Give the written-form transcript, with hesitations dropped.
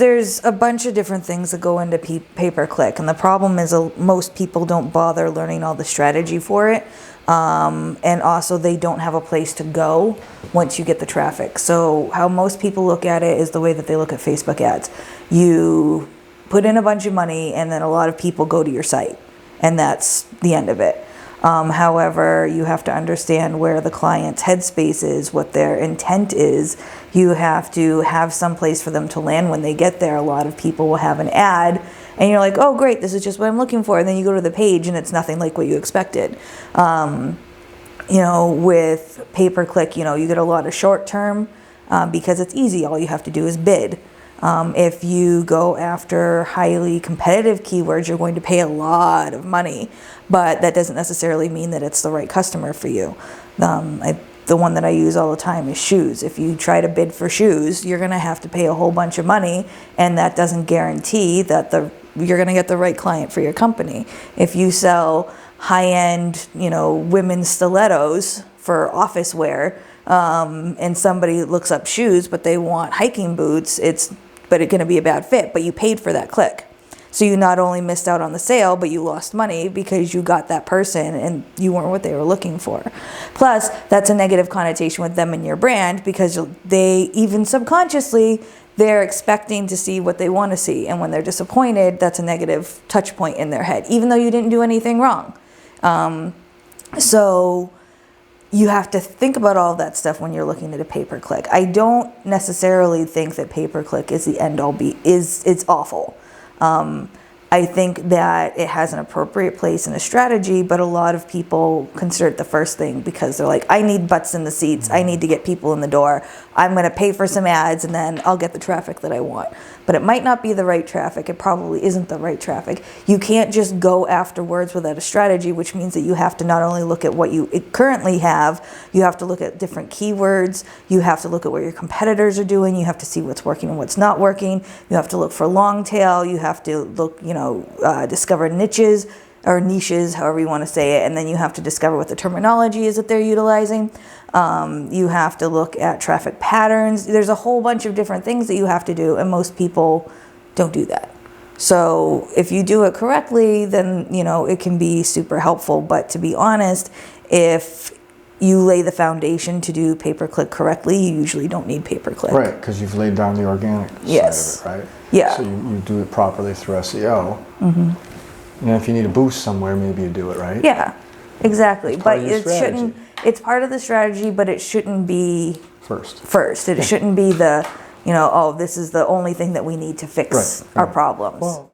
there's a bunch of different things that go into pay-per-click, and the problem is most people don't bother learning all the strategy for it, and also they don't have a place to go once you get the traffic. So how most people look at it is the way that they look at Facebook ads. You put in a bunch of money, and then a lot of people go to your site, and that's the end of it. However, you have to understand where the client's headspace is, what their intent is. You have to have some place for them to land when they get there. A lot of people will have an ad, and you're like, oh great, this is just what I'm looking for. And then you go to the page and it's nothing like what you expected. With pay-per-click, you get a lot of short-term because it's easy. All you have to do is bid. If you go after highly competitive keywords, you're going to pay a lot of money, but that doesn't necessarily mean that it's the right customer for you. The one that I use all the time is shoes. If you try to bid for shoes, you're going to have to pay a whole bunch of money, and that doesn't guarantee that you're going to get the right client for your company. If you sell high-end, women's stilettos for office wear, and somebody looks up shoes, but they want hiking boots, it's going to be a bad fit, but you paid for that click. So you not only missed out on the sale, but you lost money because you got that person and you weren't what they were looking for. Plus, that's a negative connotation with them and your brand, because they, even subconsciously, they're expecting to see what they want to see. And when they're disappointed, that's a negative touch point in their head, even though you didn't do anything wrong. So you have to think about all of that stuff when you're looking at a pay-per-click. I don't necessarily think that pay-per-click is the end-all it's awful. I think that it has an appropriate place in a strategy, but a lot of people consider it the first thing because they're like, I need butts in the seats. I need to get people in the door. I'm going to pay for some ads and then I'll get the traffic that I want. But it might not be the right traffic. It probably isn't the right traffic. You can't just go afterwards without a strategy, which means that you have to not only look at what you currently have, you have to look at different keywords. You have to look at what your competitors are doing. You have to see what's working and what's not working. You have to look for long tail. You have to look, discover niches, however you want to say it, and then you have to discover what the terminology is that they're utilizing. You have to look at traffic patterns. There's a whole bunch of different things that you have to do, and most people don't do that. So if you do it correctly, then it can be super helpful. But to be honest, if you lay the foundation to do pay-per-click correctly, you usually don't need pay-per-click. Right, because you've laid down the organic side of it, right? Yeah. So you do it properly through SEO. Mm-hmm. And if you need a boost somewhere, maybe you do it, right? Yeah, exactly. But it's part of the strategy, but it shouldn't be first. It shouldn't be this is the only thing that we need to fix our problems. Well,